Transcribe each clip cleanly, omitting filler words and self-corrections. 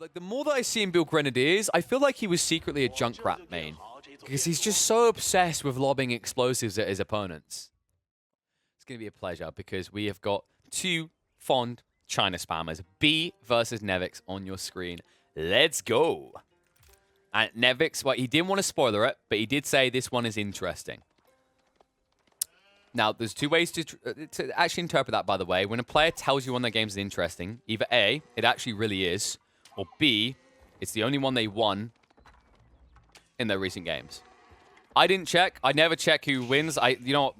Like, the more that I see him build Grenadiers, I feel like he was secretly a Junkrat main. Because he's just so obsessed with lobbing explosives at his opponents. It's going to be a pleasure because we have got two fond China spammers. B versus Nevix on your screen. Let's go. And Nevix, well, he didn't want to spoiler it, but he did say this one is interesting. Now, there's two ways to actually interpret that, by the way. When a player tells you one of their games is interesting, either A, it actually really is, or B, it's the only one they won in their recent games. I didn't check. I never check who wins.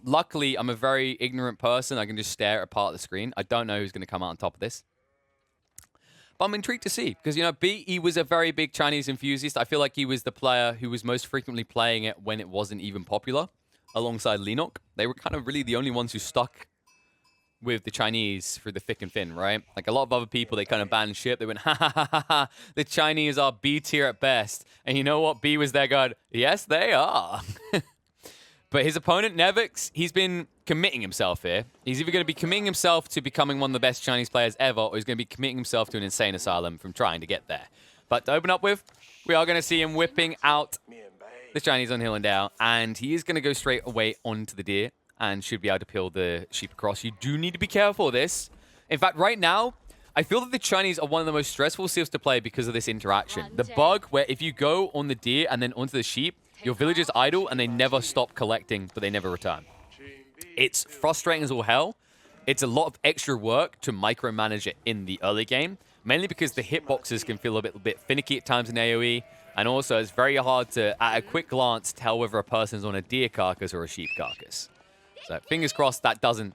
Luckily, I'm a very ignorant person. I can just stare at a part of the screen. I don't know who's going to come out on top of this. But I'm intrigued to see, because, B, he was a very big Chinese enthusiast. I feel like he was the player who was most frequently playing it when it wasn't even popular, alongside Linok. They were kind of really the only ones who stuck with the Chinese through the thick and thin, right? Like, a lot of other people, they kind of banned ship. They went, ha, ha, ha, ha, ha. The Chinese are B tier at best. And you know what? B was there going, yes, they are. But his opponent, Nevix, he's been committing himself here. He's either going to be committing himself to becoming one of the best Chinese players ever, or he's going to be committing himself to an insane asylum from trying to get there. But to open up with, we are going to see him whipping out the Chinese on hill and down, and he is going to go straight away onto the deer and should be able to peel the sheep across. You do need to be careful of this. In fact, right now, I feel that the Chinese are one of the most stressful civs to play because of this interaction. The bug where if you go on the deer and then onto the sheep, your villagers idle and they never stop collecting, but they never return. It's frustrating as all hell. It's a lot of extra work to micromanage it in the early game, mainly because the hitboxes can feel a bit finicky at times in AoE, and also it's very hard to, at a quick glance, tell whether a person's on a deer carcass or a sheep carcass. So fingers crossed that doesn't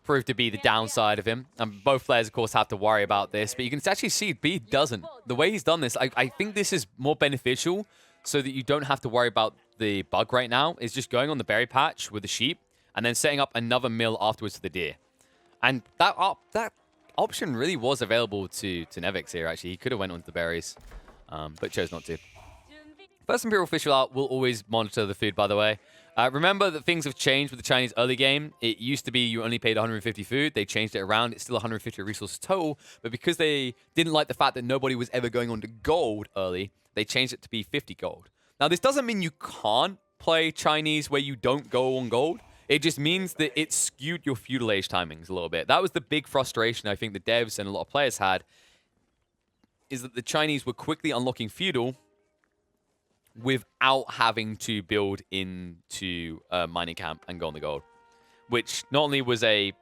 prove to be the downside of him. And both players, of course, have to worry about this, but you can actually see B doesn't. The way he's done this, I think this is more beneficial so that you don't have to worry about the bug right now. Is just going on the berry patch with the sheep and then setting up another mill afterwards for the deer. And that option really was available to Nevix here, actually. He could have went onto the berries, but chose not to. First Imperial Official out will always monitor the food, by the way. Remember that things have changed with the Chinese early game. It used to be you only paid 150 food. They changed it around. It's still 150 resources total. But because they didn't like the fact that nobody was ever going on to gold early, they changed it to be 50 gold. Now, this doesn't mean you can't play Chinese where you don't go on gold. It just means that it skewed your feudal age timings a little bit. That was the big frustration I think the devs and a lot of players had, is that the Chinese were quickly unlocking feudal without having to build into a mining camp and go on the gold. Which not only was a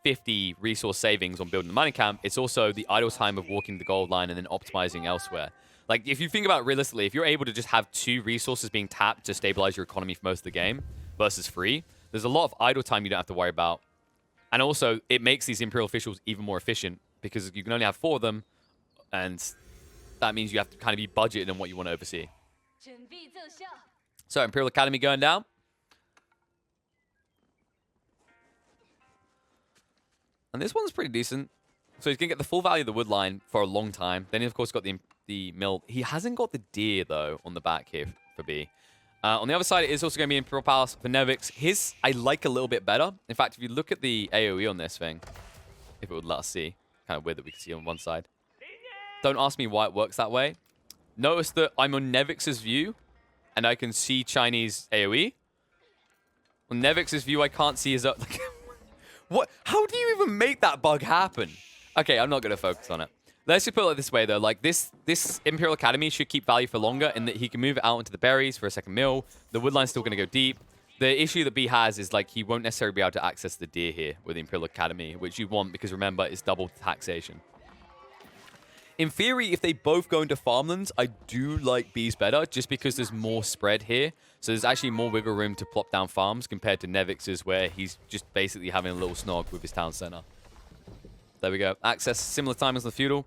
50 resource savings on building the mining camp, it's also the idle time of walking the gold line and then optimizing elsewhere. Like, if you think about it realistically, if you're able to just have 2 resources being tapped to stabilize your economy for most of the game versus 3, there's a lot of idle time you don't have to worry about. And also, it makes these Imperial officials even more efficient because you can only have 4 of them, and that means you have to kind of be budgeted on what you want to oversee. So, Imperial Academy going down. And this one's pretty decent. So he's going to get the full value of the wood line for a long time. Then he's, of course, got the mill. He hasn't got the deer, though, on the back here for B. On the other side, it is also going to be Imperial Palace for Nevix. His, I like a little bit better. In fact, if you look at the AoE on this thing, if it would let us see, kind of weird that we can see on one side. Don't ask me why it works that way. Notice that I'm on Nevix's view, and I can see Chinese AoE. On Nevix's view, I can't see his... Like, what? How do you even make that bug happen? Okay, I'm not going to focus on it. Let's just put it this way, though. Like, this Imperial Academy should keep value for longer in that he can move it out into the berries for a second mill. The woodline's still going to go deep. The issue that B has is, like, he won't necessarily be able to access the deer here with the Imperial Academy, which you want because, remember, it's double taxation. In theory, if they both go into farmlands, I do like B's better just because there's more spread here. So there's actually more wiggle room to plop down farms compared to Nevix's, where he's just basically having a little snog with his town center. There we go. Access similar time as the feudal.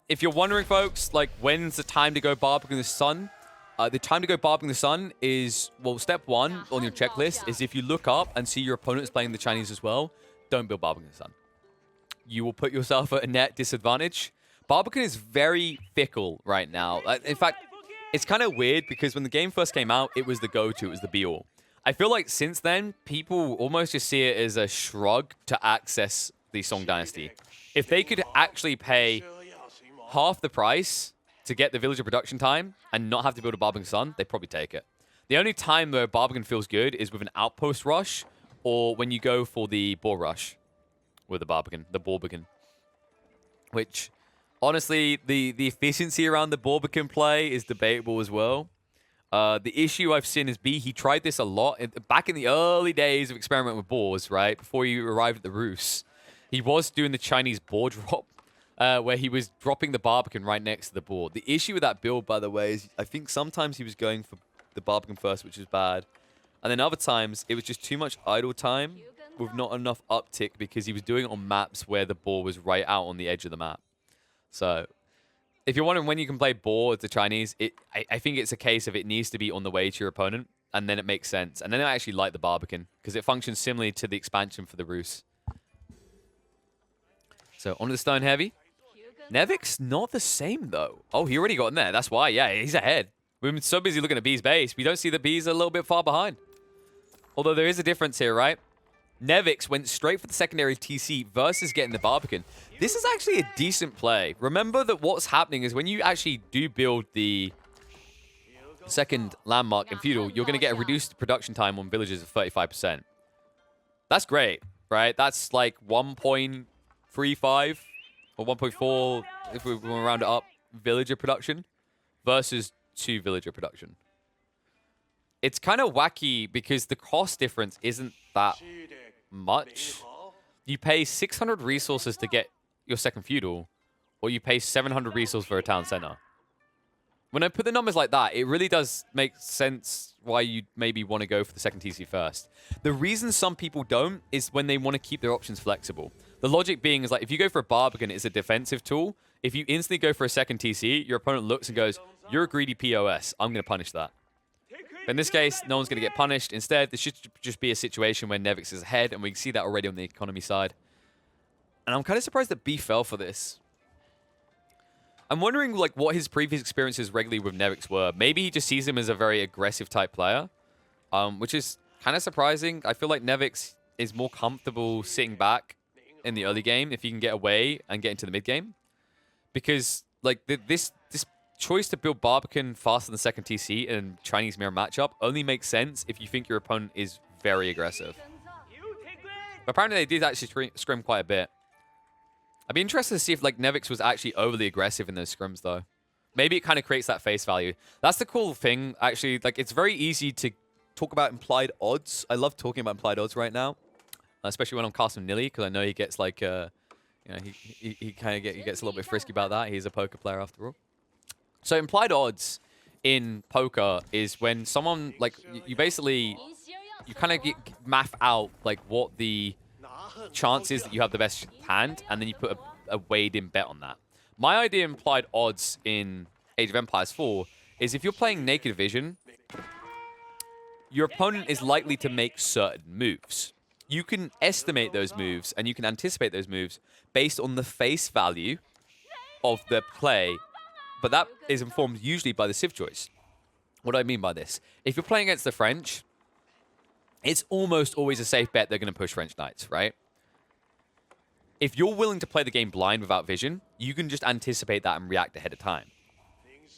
If you're wondering, folks, like, when's the time to go barbecuing the sun? The time to go barbecuing the sun is, well, step 1 on your checklist is if you look up and see your opponent's playing the Chinese as well, don't build barbecuing the sun. You will put yourself at a net disadvantage. Barbican is very fickle right now. In fact, it's kind of weird because when the game first came out, it was the go-to, it was the be-all. I feel like since then, people almost just see it as a shrug to access the Song Dynasty. If they could actually pay half the price to get the villager production time and not have to build a Barbican Sun, they probably take it. The only time where Barbican feels good is with an outpost rush or when you go for the boar rush with the Barbican, which, honestly, the efficiency around the Barbican play is debatable as well. The issue I've seen is he tried this a lot. Back in the early days of experimenting with boars, right, before you arrived at the Rus, he was doing the Chinese boar drop, where he was dropping the Barbican right next to the board. The issue with that build, by the way, is I think sometimes he was going for the Barbican first, which is bad. And then other times, it was just too much idle time with not enough uptick because he was doing it on maps where the boar was right out on the edge of the map. So, if you're wondering when you can play boar with the Chinese, I think it's a case of it needs to be on the way to your opponent, and then it makes sense. And then I actually like the Barbican because it functions similarly to the expansion for the Rus. So, onto the Stone Heavy. Nevic's not the same, though. Oh, he already got in there. That's why. Yeah, he's ahead. We've been so busy looking at B's base, we don't see that B's a little bit far behind. Although there is a difference here, right? Nevix went straight for the secondary TC versus getting the Barbican. This is actually a decent play. Remember that what's happening is when you actually do build the second landmark in Feudal, you're going to get a reduced production time on villages of 35%. That's great, right? That's like 1.35 or 1.4, if we want to round it up, villager production versus 2 villager production. It's kind of wacky because the cost difference isn't that much. You pay 600 resources to get your second feudal, or you pay 700 resources for a town center. When I put the numbers like that, it really does make sense why you maybe want to go for the second TC first. The reason some people don't is when they want to keep their options flexible. The logic being is like, if you go for a Barbican, it's a defensive tool. If you instantly go for a second TC, your opponent looks and goes, you're a greedy POS. I'm going to punish that. But in this case, no one's going to get punished. Instead, this should just be a situation where Nevix is ahead, and we can see that already on the economy side. And I'm kind of surprised that B fell for this. I'm wondering like what his previous experiences regularly with Nevix were. Maybe he just sees him as a very aggressive type player, which is kind of surprising. I feel like Nevix is more comfortable sitting back in the early game if he can get away and get into the mid game. Because like this choice to build Barbican faster than the second TC in Chinese mirror matchup only makes sense if you think your opponent is very aggressive. But apparently they did actually scrim quite a bit. I'd be interested to see if like Nevix was actually overly aggressive in those scrims though. Maybe it kind of creates that face value. That's the cool thing, actually. Like it's very easy to talk about implied odds. I love talking about implied odds right now, especially when I'm casting Nilly, because I know he gets like, you know, he gets a little bit frisky about that. He's a poker player after all. So implied odds in poker is when someone like you basically kind of math out like what the chance is that you have the best hand, and then you put a weighed-in bet on that. My idea of implied odds in Age of Empires 4 is if you're playing Naked Vision, your opponent is likely to make certain moves. You can estimate those moves, and you can anticipate those moves based on the face value of the play, but that is informed usually by the civ choice. What do I mean by this? If you're playing against the French, it's almost always a safe bet they're going to push French Knights, right? If you're willing to play the game blind without vision, you can just anticipate that and react ahead of time.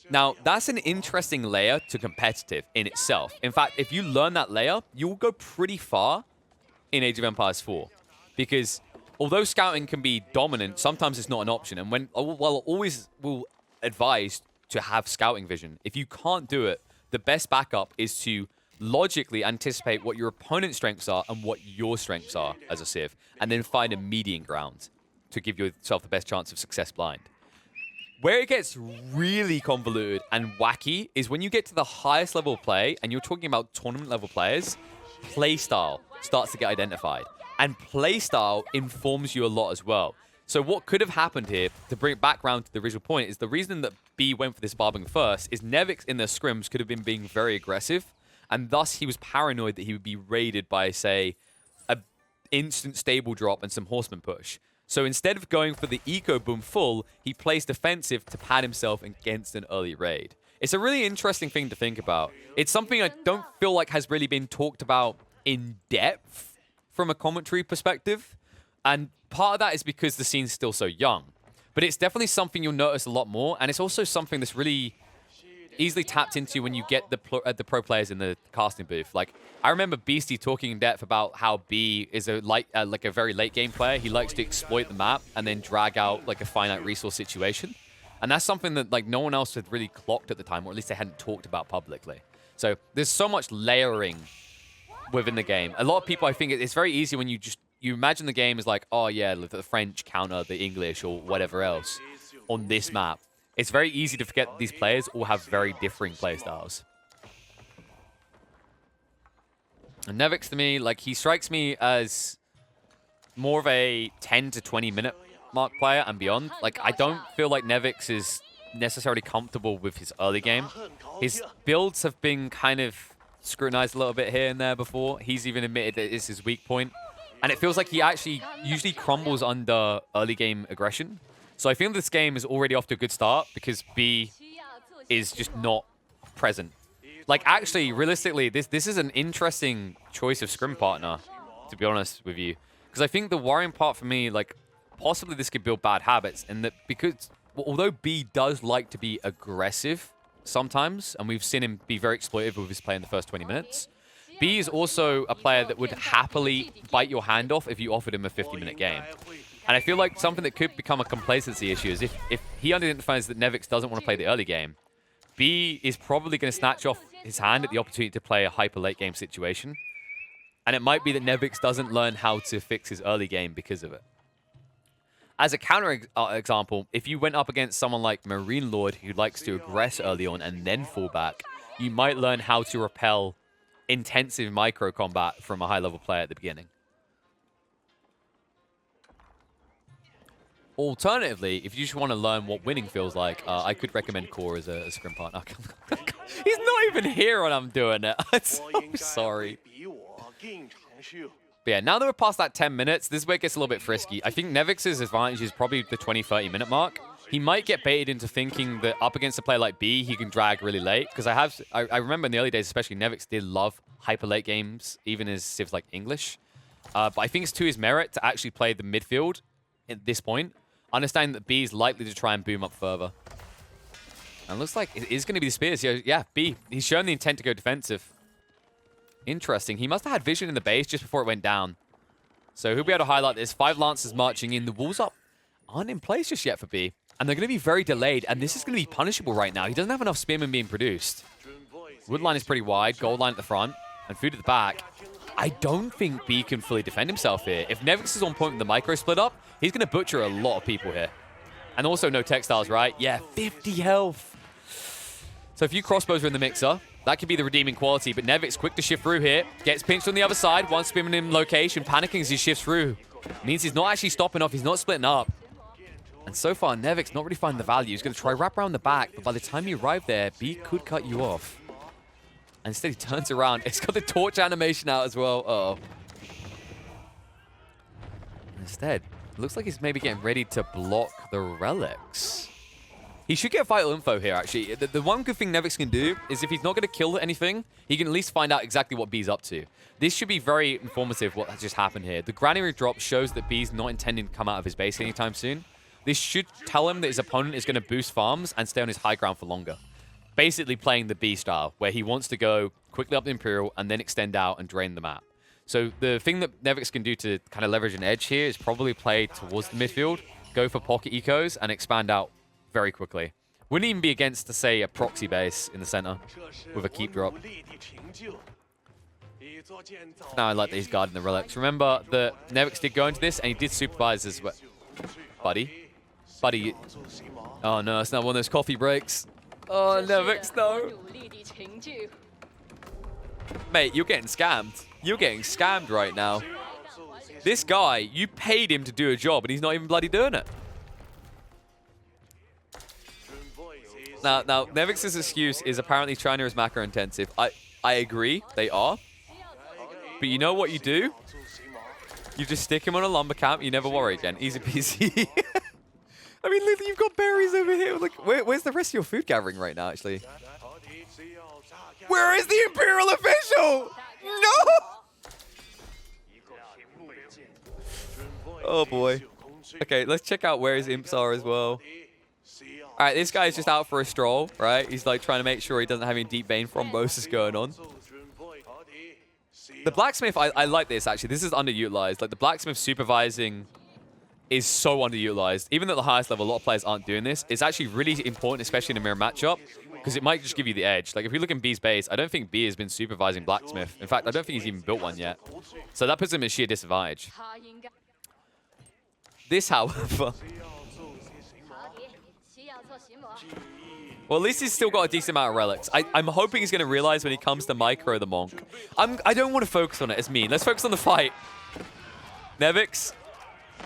Now, that's an interesting layer to competitive in itself. In fact, if you learn that layer, you'll go pretty far in Age of Empires 4. Because although scouting can be dominant, sometimes it's not an option. And well, always will advise to have scouting vision. If you can't do it, the best backup is to logically anticipate what your opponent's strengths are and what your strengths are as a civ, and then find a median ground to give yourself the best chance of success blind. Where it gets really convoluted and wacky is when you get to the highest level of play, and you're talking about tournament level players, playstyle starts to get identified. And playstyle informs you a lot as well. So what could have happened here, to bring it back around to the original point, is the reason that B went for this Barbican first is Nevix in their scrims could have been being very aggressive, and thus he was paranoid that he would be raided by, say, an instant stable drop and some horseman push. So instead of going for the eco boom full, he plays defensive to pad himself against an early raid. It's a really interesting thing to think about. It's something I don't feel like has really been talked about in depth from a commentary perspective. And part of that is because the scene's still so young. But it's definitely something you'll notice a lot more, and it's also something that's really easily tapped into when you get the pro players in the casting booth. Like, I remember Beastie talking in depth about how B is like a very late game player. He likes to exploit the map and then drag out like a finite resource situation. And that's something that like no one else had really clocked at the time, or at least they hadn't talked about publicly. So there's so much layering within the game. A lot of people, I think it's very easy when you imagine the game as like, oh yeah, the French counter the English or whatever else on this map. It's very easy to forget that these players all have very differing playstyles. And Nevix, to me, like, he strikes me as more of a 10 to 20 minute mark player and beyond. Like, I don't feel like Nevix is necessarily comfortable with his early game. His builds have been kind of scrutinized a little bit here and there before. He's even admitted that it's his weak point. And it feels like he actually usually crumbles under early game aggression. So I feel this game is already off to a good start because B is just not present. Like, actually, realistically, this is an interesting choice of scrim partner, to be honest with you. Because I think the worrying part for me, like, possibly this could build bad habits. And that because, although B does like to be aggressive sometimes, and we've seen him be very exploitive with his play in the first 20 minutes, B is also a player that would happily bite your hand off if you offered him a 50-minute game. And I feel like something that could become a complacency issue is if he identifies that Nevix doesn't want to play the early game, B is probably going to snatch off his hand at the opportunity to play a hyper late game situation. And it might be that Nevix doesn't learn how to fix his early game because of it. As a counter example, if you went up against someone like Marine Lord who likes to aggress early on and then fall back, you might learn how to repel intensive micro combat from a high level player at the beginning. Alternatively, if you just want to learn what winning feels like, I could recommend Core as a scrim partner. He's not even here when I'm doing it. I'm so sorry. But yeah, now that we're past that 10 minutes, this is where it gets a little bit frisky. I think Nevix's advantage is probably the 20-30 minute mark. He might get baited into thinking that up against a player like B, he can drag really late. Because I remember in the early days, especially, Nevix did love hyper late games, even as civs like English. But I think it's to his merit to actually play the midfield at this point. Understanding that B is likely to try and boom up further. And it looks like it is going to be the Spears. Yeah, B. He's shown the intent to go defensive. Interesting. He must have had vision in the base just before it went down. So he'll be able to highlight this. 5 Lancers marching in. The walls up aren't in place just yet for B. And they're going to be very delayed. And this is going to be punishable right now. He doesn't have enough spearmen being produced. Wood line is pretty wide. Gold line at the front. And food at the back. I don't think B can fully defend himself here. If Nevix is on point with the micro split up, he's going to butcher a lot of people here. And also no textiles, right? Yeah, 50 health. So a few crossbows are in the mixer. That could be the redeeming quality. But Nevix quick to shift through here. Gets pinched on the other side. One spearman in location. Panicking as he shifts through. Means he's not actually stopping off. He's not splitting up. And so far, Nevix not really finding the value. He's going to try wrap around the back. But by the time you arrive there, B could cut you off. And instead he turns around. It's got the torch animation out as well. Uh-oh. Instead, it looks like he's maybe getting ready to block the relics. He should get vital info here, actually. The one good thing Nevix can do is if he's not going to kill anything, he can at least find out exactly what B's up to. This should be very informative what has just happened here. The Grenadier drop shows that B's not intending to come out of his base anytime soon. This should tell him that his opponent is going to boost farms and stay on his high ground for longer. Basically playing the B style, where he wants to go quickly up the Imperial and then extend out and drain the map. So the thing that Nevix can do to kind of leverage an edge here is probably play towards the midfield, go for pocket ecos, and expand out very quickly. Wouldn't even be against, say, a proxy base in the center with a keep drop. Now I like that he's guarding the relics. Remember that Nevix did go into this, and he did supervise as well. Buddy. Oh no, it's not one of those coffee breaks. Oh, Nevix, no. Mate, you're getting scammed. You're getting scammed right now. This guy, you paid him to do a job, and he's not even bloody doing it. Now, Nevix's excuse is apparently China is macro intensive. I agree, they are. But you know what you do? You just stick him on a lumber camp, you never worry again. Easy peasy. I mean, literally, you've got berries over here. Like, where's the rest of your food gathering right now, actually? Where is the Imperial official? No! Oh, boy. Okay, let's check out where his imps are as well. All right, this guy's just out for a stroll, right? He's like trying to make sure he doesn't have any deep vein thrombosis going on. The blacksmith, I like this actually. This is underutilized. Like the blacksmith supervising is so underutilized. Even at the highest level, a lot of players aren't doing this. It's actually really important, especially in a mirror matchup, because it might just give you the edge. Like if you look in B's base, I don't think B has been supervising blacksmith. In fact, I don't think he's even built one yet. So that puts him at sheer disadvantage. This, however... Well, at least he's still got a decent amount of relics. I'm hoping he's going to realize when he comes to micro the Monk. I don't want to focus on it. It's mean. Let's focus on the fight. Nevix.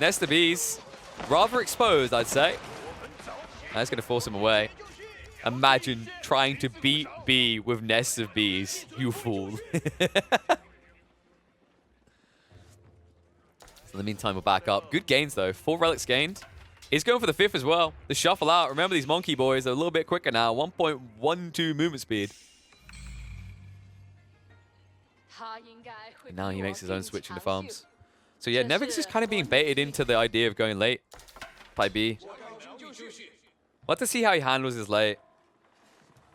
Nest of Bees. Rather exposed, I'd say. That's going to force him away. Imagine trying to beat B with nests of bees. You fool. So in the meantime, we'll back up. Good gains, though. 4 relics gained. He's going for the 5th as well. The shuffle out. Remember, these monkey boys are a little bit quicker now. 1.12 movement speed. And now he makes his own switch into farms. So yeah, Nevix is kind of being baited into the idea of going late by B. We'll have to see how he handles his late.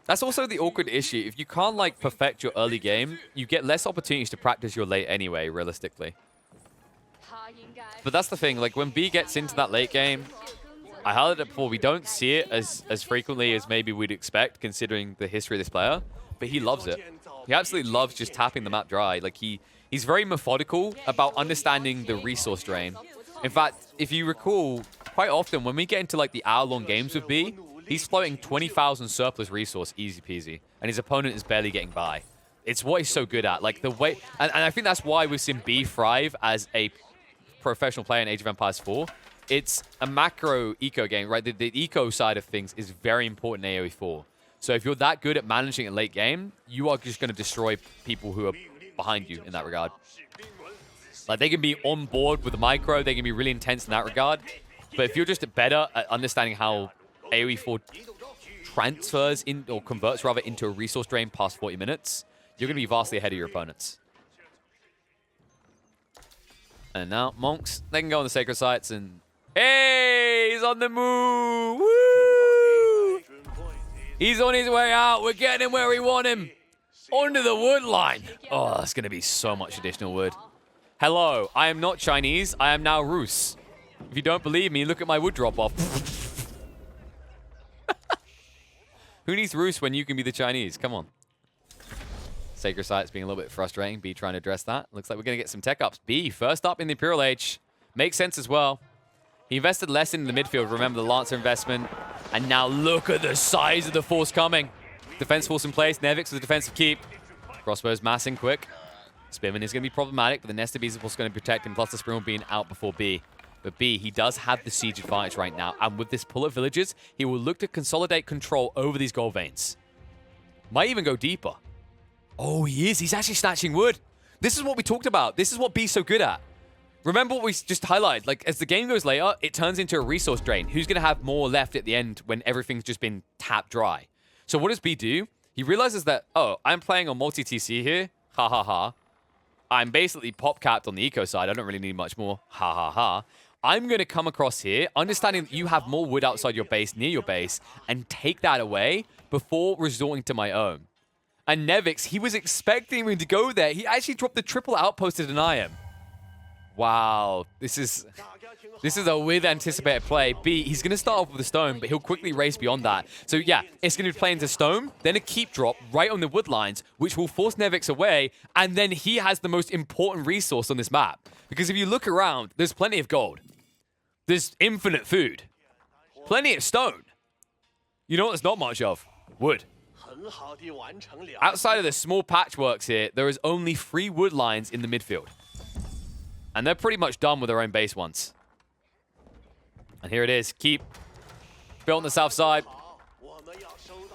That's also the awkward issue. If you can't like perfect your early game, you get less opportunities to practice your late anyway, realistically. But that's the thing, like when B gets into that late game, I highlighted it before, we don't see it as frequently as maybe we'd expect considering the history of this player, but he loves it. He absolutely loves just tapping the map dry. Like he's very methodical about understanding the resource drain. In fact, if you recall, quite often when we get into like the hour-long games with B, he's floating 20,000 surplus resource, easy peasy, and his opponent is barely getting by. It's what he's so good at. Like the way, and I think that's why we've seen B thrive as a professional player in Age of Empires 4. It's a macro eco game, right? The eco side of things is very important in AoE 4. So if you're that good at managing a late game, you are just going to destroy people who are behind you in that regard. Like they can be on board with the micro, they can be really intense in that regard. But if you're just better at understanding how AoE 4 transfers in, or converts rather, into a resource drain past 40 minutes, you're going to be vastly ahead of your opponents. And now, Monks, they can go on the Sacred Sites and... Hey! He's on the move! Woo! He's on his way out. We're getting him where we want him. Onto the wood line. Oh, that's going to be so much additional wood. Hello, I am not Chinese. I am now Rus. If you don't believe me, look at my wood drop-off. Who needs Rus when you can be the Chinese? Come on. Sacred Sites being a little bit frustrating. B trying to address that. Looks like we're going to get some tech ups. B, first up in the Imperial Age. Makes sense as well. He invested less in the midfield. Remember the Lancer investment. And now look at the size of the force coming. Defense force in place. Nevix with a defensive keep. Crossbows massing quick. Spearman is going to be problematic, but the Nest of Bees is also going to protect him, plus the Spring being out before B. But B, he does have the siege advantage right now. And with this pull of villages, he will look to consolidate control over these gold veins. Might even go deeper. Oh, he is. He's actually snatching wood. This is what we talked about. This is what B's so good at. Remember what we just highlighted. Like, as the game goes later, it turns into a resource drain. Who's going to have more left at the end when everything's just been tapped dry? So what does B do? He realizes that, oh, I'm playing on multi-TC here. Ha, ha, ha. I'm basically pop-capped on the eco side. I don't really need much more. Ha, ha, ha. I'm going to come across here, understanding that you have more wood outside your base, near your base, and take that away before resorting to my own. And Nevix, he was expecting me to go there. He actually dropped the triple outpost to deny him. Wow. This is a with anticipated play. B, he's going to start off with a stone, but he'll quickly race beyond that. So yeah, it's going to be playing to stone, then a keep drop right on the wood lines, which will force Nevix away, and then he has the most important resource on this map. Because if you look around, there's plenty of gold. There's infinite food. Plenty of stone. You know what there's not much of? Wood. Outside of the small patchworks here, there is only 3 wood lines in the midfield. And they're pretty much done with their own base ones. And here it is. Keep built on the south side.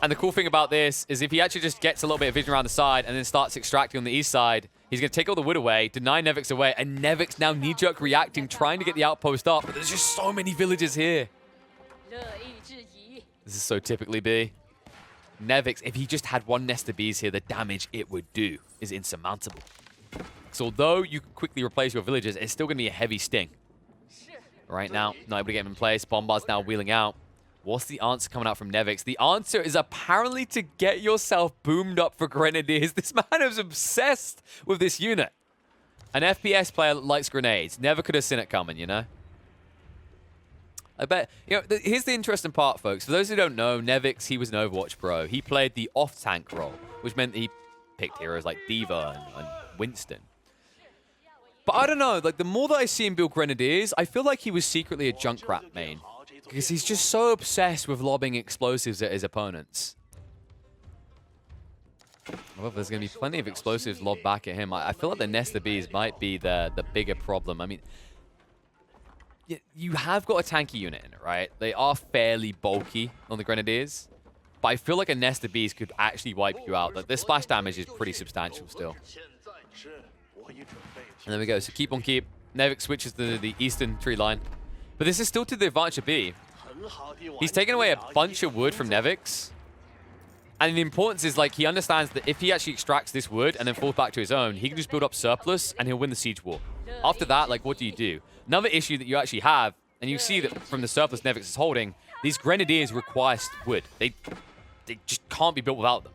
And the cool thing about this is if he actually just gets a little bit of vision around the side and then starts extracting on the east side, he's going to take all the wood away, deny Nevix away, and Nevix now knee-jerk reacting, trying to get the outpost up. But there's just so many villages here. This is so typically B. Nevix, if he just had one nest of bees here, the damage it would do is insurmountable. So although you can quickly replace your villagers, it's still going to be a heavy sting. Right now, not able to get him in place. Bombard's now wheeling out. What's the answer coming out from Nevix? The answer is apparently to get yourself boomed up for Grenadiers. This man is obsessed with this unit. An FPS player that likes grenades. Never could have seen it coming, you know? I bet, you know, here's the interesting part, folks. For those who don't know, Nevix, he was an Overwatch pro. He played the off-tank role, which meant that he picked heroes like D.Va and Winston. But I don't know, like, the more that I see him build Grenadiers, I feel like he was secretly a Junkrat main. Because he's just so obsessed with lobbing explosives at his opponents. Well, there's going to be plenty of explosives lobbed back at him. I feel like the Nest of Bees might be the bigger problem. I mean, you have got a tanky unit in it, right? They are fairly bulky on the Grenadiers. But I feel like a Nest of Bees could actually wipe you out. Like, their splash damage is pretty substantial still. And there we go. So keep on keep. Nevix switches to the eastern tree line. But this is still to the advantage of B. He's taken away a bunch of wood from Nevix. And the importance is, like, he understands that if he actually extracts this wood and then falls back to his own, he can just build up surplus and he'll win the siege war. After that, like, what do? Another issue that you actually have, and you see that from the surplus Nevix is holding, these Grenadiers require wood. They just can't be built without them.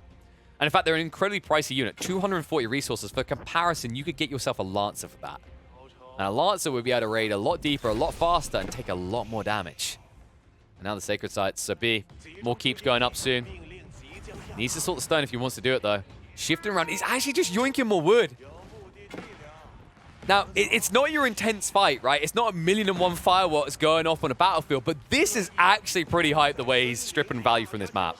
And in fact, they're an incredibly pricey unit. 240 resources. For comparison, you could get yourself a Lancer for that. And a Lancer would be able to raid a lot deeper, a lot faster, and take a lot more damage. And now the Sacred Sites. So B, more keeps going up soon. Needs to sort the stone if he wants to do it, though. Shifting around. He's actually just yoinking more wood. Now, it's not your intense fight, right? It's not 1,000,001 fireworks going off on a battlefield, but this is actually pretty hype the way he's stripping value from this map.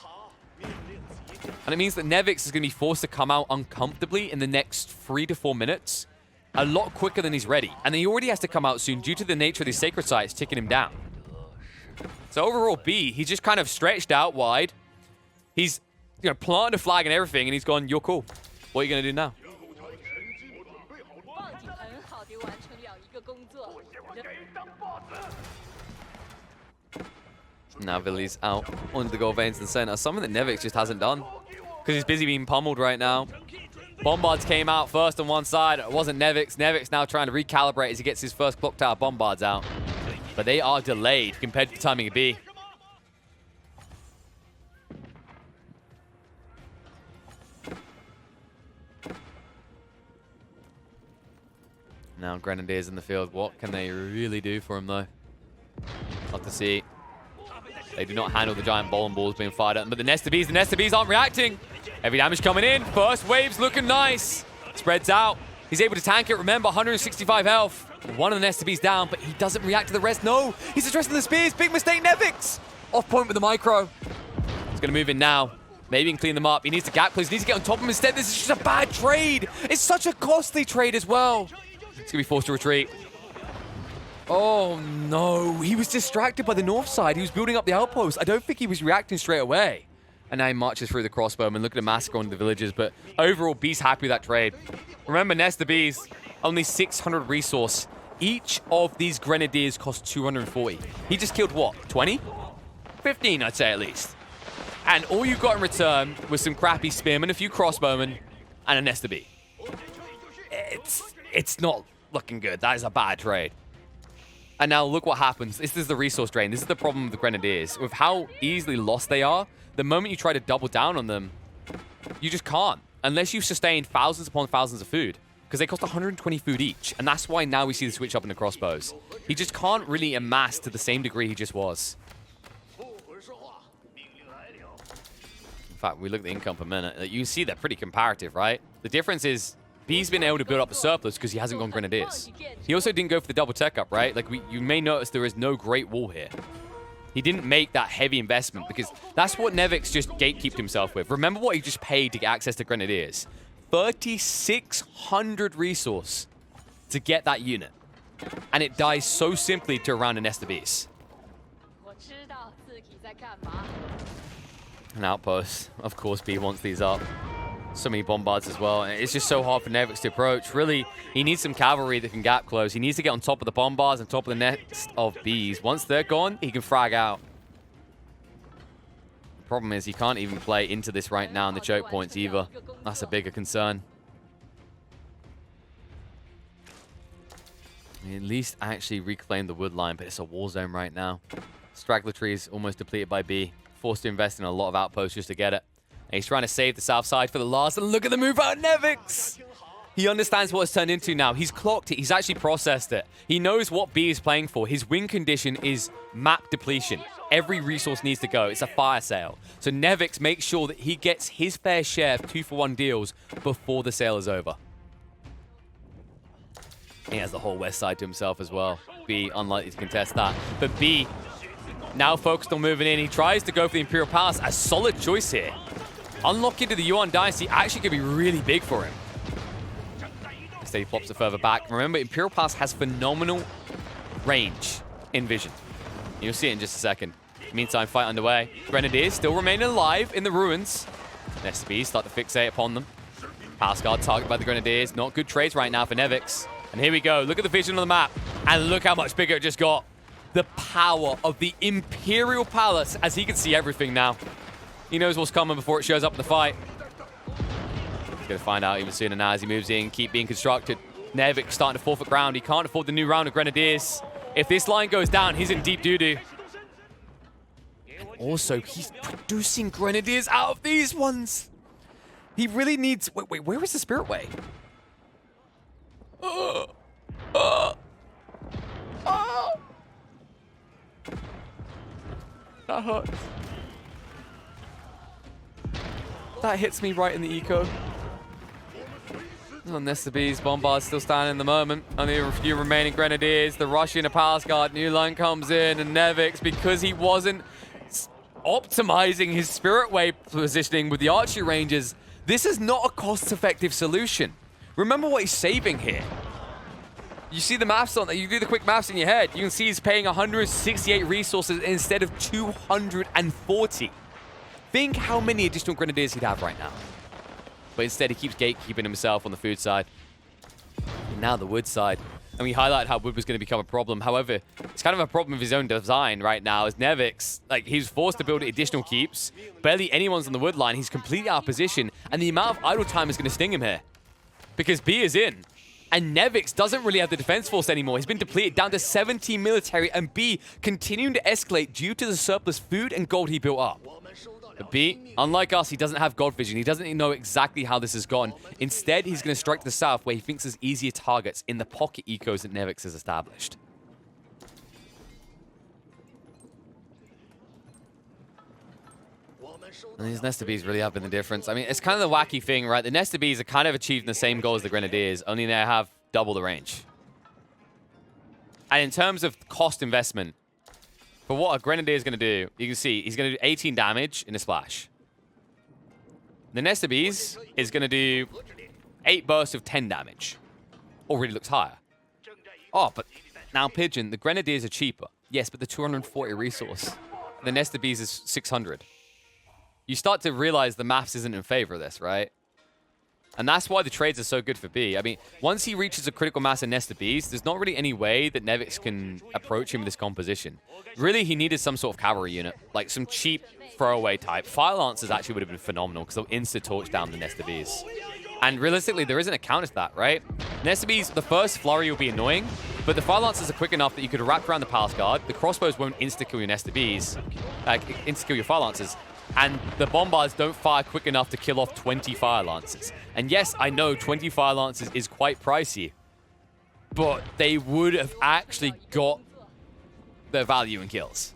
And it means that Nevix is going to be forced to come out uncomfortably in the next 3 to 4 minutes. A lot quicker than he's ready. And he already has to come out soon due to the nature of these Sacred Sites ticking him down. So overall, B, he's just kind of stretched out wide. He's, you know, planted a flag and everything, and he's gone, you're cool. What are you going to do now? Now Villy's out onto the gold veins in the center. Something that Nevix just hasn't done. Because he's busy being pummeled right now. Bombards came out first on one side. It wasn't Nevix. Nevix now trying to recalibrate as he gets his first clock tower Bombards out. But they are delayed compared to the timing of B. Now Grenadiers in the field. What can they really do for him, though? Love to see. They do not handle the giant bowling balls being fired at them. But the Nest of Bees aren't reacting. Heavy damage coming in. First wave's looking nice. Spreads out. He's able to tank it. Remember, 165 health. One of the Nest of Bees down, but he doesn't react to the rest. No, he's addressing the spears. Big mistake, Nevix. Off point with the micro. He's going to move in now. Maybe he can clean them up. He needs to gap close. He needs to get on top of him instead. This is just a bad trade. It's such a costly trade as well. He's going to be forced to retreat. Oh, no. He was distracted by the north side. He was building up the outpost. I don't think he was reacting straight away. And now he marches through the crossbowmen, looking to massacre on the villagers. But overall, B's happy with that trade. Remember, Nest of Bees, only 600 resource. Each of these Grenadiers cost 240. He just killed, what, 20? 15, I'd say, at least. And all you got in return was some crappy spearmen, a few crossbowmen, and a Nest of Bee. It's not looking good. That is a bad trade. And now look what happens. This is the resource drain. This is the problem with the Grenadiers. With how easily lost they are, the moment you try to double down on them, you just can't. Unless you sustain thousands upon thousands of food. Because they cost 120 food each. And that's why now we see the switch up in the crossbows. He just can't really amass to the same degree he just was. In fact, we look at the income per minute. You see they're pretty comparative, right? The difference is B's been able to build up a surplus because he hasn't gone Grenadiers. He also didn't go for the double tech up, right? Like, you may notice there is no Great Wall here. He didn't make that heavy investment because that's what Nevix just gatekeeped himself with. Remember what he just paid to get access to Grenadiers? 3,600 resource to get that unit. And it dies so simply to around a Nest of Bees. An outpost. Of course, B wants these up. So many bombards as well. And it's just so hard for Nevix to approach. Really, he needs some cavalry that can gap close. He needs to get on top of the bombards, on top of the nest of bees. Once they're gone, he can frag out. The problem is he can't even play into this right now in the choke points either. That's a bigger concern. At least actually reclaim the wood line, but it's a war zone right now. Straggler tree is almost depleted by B. Forced to invest in a lot of outposts just to get it. And he's trying to save the south side for the last. And look at the move out, Nevix! He understands what it's turned into now. He's clocked it. He's actually processed it. He knows what B is playing for. His win condition is map depletion. Every resource needs to go. It's a fire sale. So Nevix makes sure that he gets his fair share of 2-for-1 deals before the sale is over. He has the whole west side to himself as well. B, unlikely to contest that. But B, now focused on moving in. He tries to go for the Imperial Palace. A solid choice here. Unlocking to the Yuan Dynasty actually could be really big for him. Instead, he plops it further back. Remember, Imperial Palace has phenomenal range in vision. You'll see it in just a second. Meantime, fight underway. Grenadiers still remaining alive in the ruins. SBs start to fixate upon them. Palace Guard targeted by the Grenadiers. Not good trades right now for Nevix. And here we go. Look at the vision on the map. And look how much bigger it just got. The power of the Imperial Palace as he can see everything now. He knows what's coming before it shows up in the fight. He's going to find out even sooner now as he moves in, keep being constructed. Nevix starting to forfeit ground. He can't afford the new round of Grenadiers. If this line goes down, he's in deep doo-doo. And also, he's producing Grenadiers out of these ones. He really needs... Wait, where is the Spirit Way? That hurts. That hits me right in the eco. Oh, Nesta B's Bombard's still standing in the moment. Only a few remaining Grenadiers. The rush in a Palace Guard. New line comes in, and Nevix, because he wasn't optimizing his Spirit Way positioning with the archery ranges, this is not a cost-effective solution. Remember what he's saving here. You see the maths on that. You do the quick maths in your head. You can see he's paying 168 resources instead of 240. Think how many additional Grenadiers he'd have right now. But instead, he keeps gatekeeping himself on the food side. And now the wood side. And we highlighted how wood was going to become a problem. However, it's kind of a problem of his own design right now. As Nevix, he's forced to build additional keeps. Barely anyone's on the wood line. He's completely out of position. And the amount of idle time is going to sting him here. Because B is in. And Nevix doesn't really have the defense force anymore. He's been depleted down to 17 military. And B continuing to escalate due to the surplus food and gold he built up. But B, unlike us, he doesn't have God vision. He doesn't know exactly how this has gone. Instead, he's going to strike to the south where he thinks there's easier targets in the pocket ecos that Nevix has established. And these Nesta Bees really have been the difference. I mean, it's kind of the wacky thing, right? The Nesta Bees are kind of achieving the same goal as the Grenadiers, only they have double the range. And in terms of cost investment, for what a Grenadier is going to do, you can see he's going to do 18 damage in a splash. The Nesta Bees is going to do 8 bursts of 10 damage. Already looks higher. Oh, but now Pigeon, the Grenadiers are cheaper. Yes, but the 240 resource. The Nesta Bees is 600. You start to realize the maths isn't in favor of this, right? And that's why the trades are so good for B. I mean, once he reaches a critical mass in Nesta Bees, there's not really any way that Nevix can approach him with this composition. Really, he needed some sort of cavalry unit, like some cheap throwaway type. Fire Lancers actually would have been phenomenal because they'll insta-torch down the Nesta Bees. And realistically, there isn't a counter to that, right? Nesta Bees, the first flurry will be annoying, but the Fire Lancers are quick enough that you could wrap around the Palace Guard. The crossbows won't insta-kill your Nesta Bees, insta-kill your Fire Lancers. And the Bombards don't fire quick enough to kill off 20 Fire Lancers. And yes, I know 20 Fire Lancers is quite pricey, but they would have actually got their value in kills.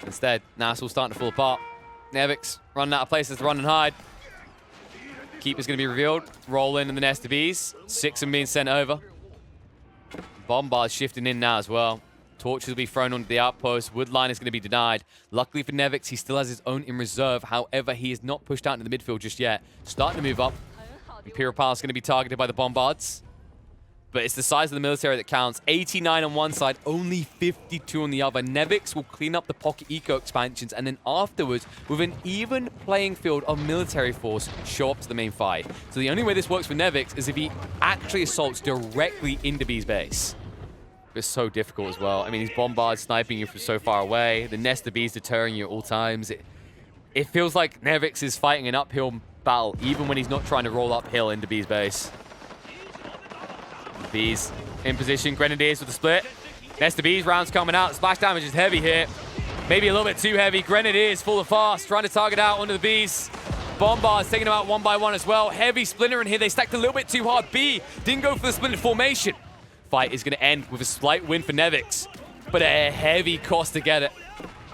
Instead, now it's all starting to fall apart. Nevix running out of places to run and hide. Keeper's going to be revealed. Roll in the Nesta Bees. 6 of them being sent over. Bombard's shifting in now as well. Torches will be thrown onto the outpost. Woodline is going to be denied. Luckily for Nevix, he still has his own in reserve. However, he is not pushed out into the midfield just yet. Starting to move up. Imperial Palace going to be targeted by the Bombards. But it's the size of the military that counts. 89 on one side, only 52 on the other. Nevix will clean up the pocket eco expansions, and then afterwards, with an even playing field of military force, show up to the main fight. So the only way this works for Nevix is if he actually assaults directly into B's base. It's so difficult as well. I mean, these Bombards sniping you from so far away. The Nesta Bees deterring you at all times. It feels like Nevix is fighting an uphill battle, even when he's not trying to roll uphill into B's base. Bees in position. Grenadiers with the split. Nesta Bees rounds coming out. Splash damage is heavy here. Maybe a little bit too heavy. Grenadiers full of fast. Trying to target out onto the Bees. Bombards taking them out one by one as well. Heavy splinter in here. They stacked a little bit too hard. B didn't go for the splinter formation. Fight is going to end with a slight win for Nevix, but a heavy cost to get it.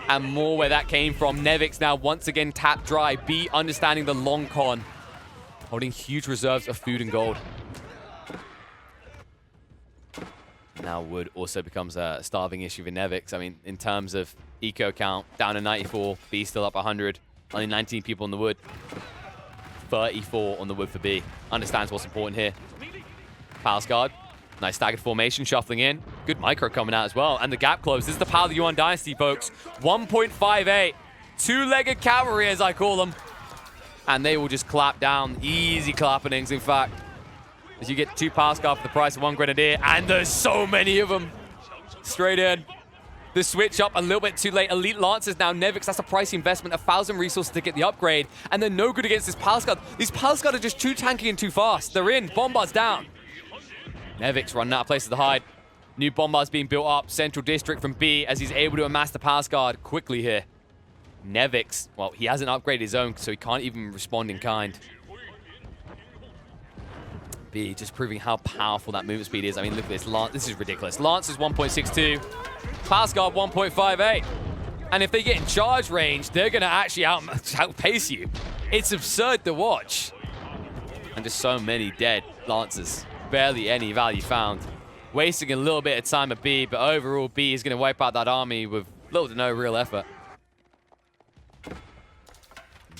And more where that came from. Nevix now once again tapped dry. B understanding the long con. Holding huge reserves of food and gold. Now wood also becomes a starving issue for Nevix. I mean, in terms of eco count, down to 94. B still up 100. Only 19 people on the wood. 34 on the wood for B. Understands what's important here. Palace guard. Nice staggered formation, shuffling in. Good micro coming out as well. And the gap close. This is the power of the Yuan Dynasty, folks. 1.58. Two-legged cavalry, as I call them. And they will just clap down. Easy clappings, in fact. As you get 2 Palace guard for the price of 1 Grenadier. And there's so many of them. Straight in. The switch up a little bit too late. Elite Lancers now. Nevix, that's a pricey investment. 1,000 resources to get the upgrade. And they're no good against this Palace guard. These Palace guard are just too tanky and too fast. They're in. Bombard's down. Nevix running out of places to hide. New Bombards being built up. Central District from B as he's able to amass the Palace guard quickly here. Nevix, well, he hasn't upgraded his own, so he can't even respond in kind. B just proving how powerful that movement speed is. I mean, look at this. This is ridiculous. Lance is 1.62. Palace guard 1.58. And if they get in charge range, they're going to actually outpace you. It's absurd to watch. And just so many dead Lancers. Barely any value found. Wasting a little bit of time at B, but overall B is going to wipe out that army with little to no real effort.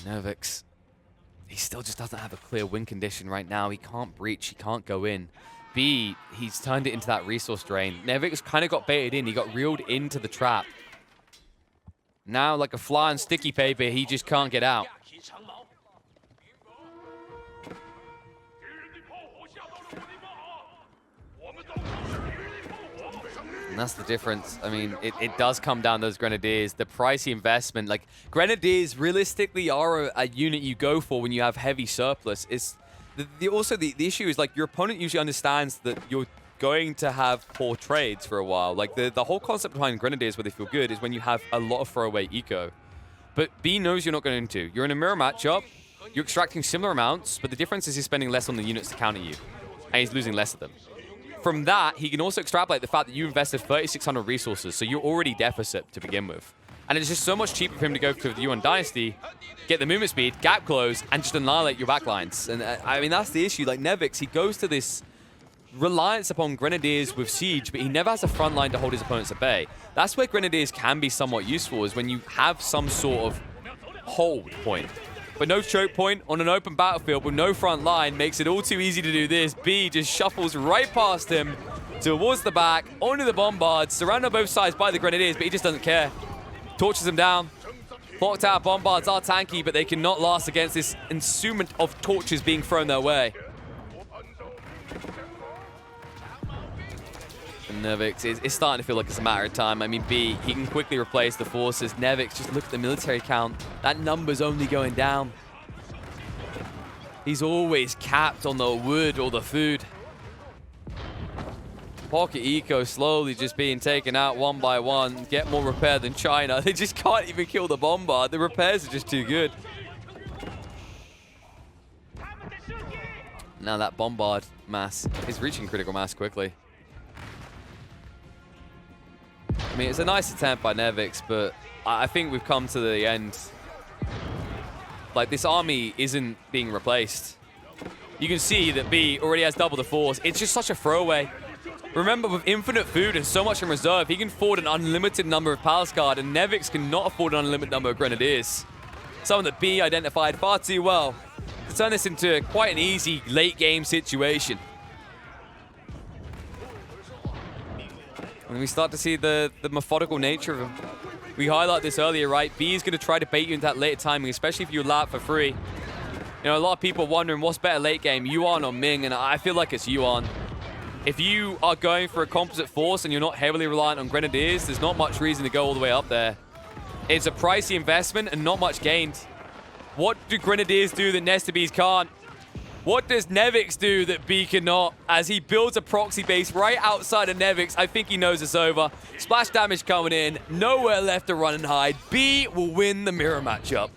Nevix, he still just doesn't have a clear win condition right now. He can't breach, he can't go in. B, he's turned it into that resource drain. Nevix kind of got baited in, he got reeled into the trap. Now, like a fly on sticky paper, he just can't get out. And that's the difference. I mean, it does come down to those Grenadiers. The pricey investment, like, Grenadiers realistically are a unit you go for when you have heavy surplus. It's also the issue is, like, your opponent usually understands that you're going to have poor trades for a while. Like, the whole concept behind Grenadiers where they feel good is when you have a lot of throwaway eco. But B knows you're not going to. You're in a mirror matchup. You're extracting similar amounts, but the difference is he's spending less on the units to counter you. And he's losing less of them. From that, he can also extrapolate the fact that you invested 3,600 resources, so you're already deficit to begin with. And it's just so much cheaper for him to go for the Yuan Dynasty, get the movement speed, gap close, and just annihilate your backlines. And I mean, that's the issue. Like, Nevix, he goes to this reliance upon Grenadiers with Siege, but he never has a front line to hold his opponents at bay. That's where Grenadiers can be somewhat useful, is when you have some sort of hold point. But no choke point on an open battlefield with no front line makes it all too easy to do this. B just shuffles right past him towards the back, onto the Bombards, surrounded on both sides by the Grenadiers, but he just doesn't care. Torches him down. Clocked out Bombards are tanky, but they cannot last against this ensuement of torches being thrown their way. And Nevix is starting to feel like it's a matter of time. I mean, B, he can quickly replace the forces. Nevix, just look at the military count. That number's only going down. He's always capped on the wood or the food. Pocket Eco slowly just being taken out one by one. Get more repair than China. They just can't even kill the Bombard. The repairs are just too good. Now that Bombard mass is reaching critical mass quickly. I mean, it's a nice attempt by Nevix, but I think we've come to the end. Like, this army isn't being replaced. You can see that B already has double the force. It's just such a throwaway. Remember, with infinite food and so much in reserve, he can afford an unlimited number of Palace Guard, and Nevix cannot afford an unlimited number of Grenadiers. Something that B identified far too well to turn this into quite an easy late-game situation. And we start to see the methodical nature of him. We highlighted this earlier, right? B is going to try to bait you into that later timing, especially if you allow it for free. You know, a lot of people are wondering what's better late game, Yuan or Ming, and I feel like it's Yuan. If you are going for a composite force and you're not heavily reliant on Grenadiers, there's not much reason to go all the way up there. It's a pricey investment and not much gained. What do Grenadiers do that Nesta Bees can't? What does Nevix do that B cannot? As he builds a proxy base right outside of Nevix, I think he knows it's over. Splash damage coming in, nowhere left to run and hide. B will win the mirror matchup.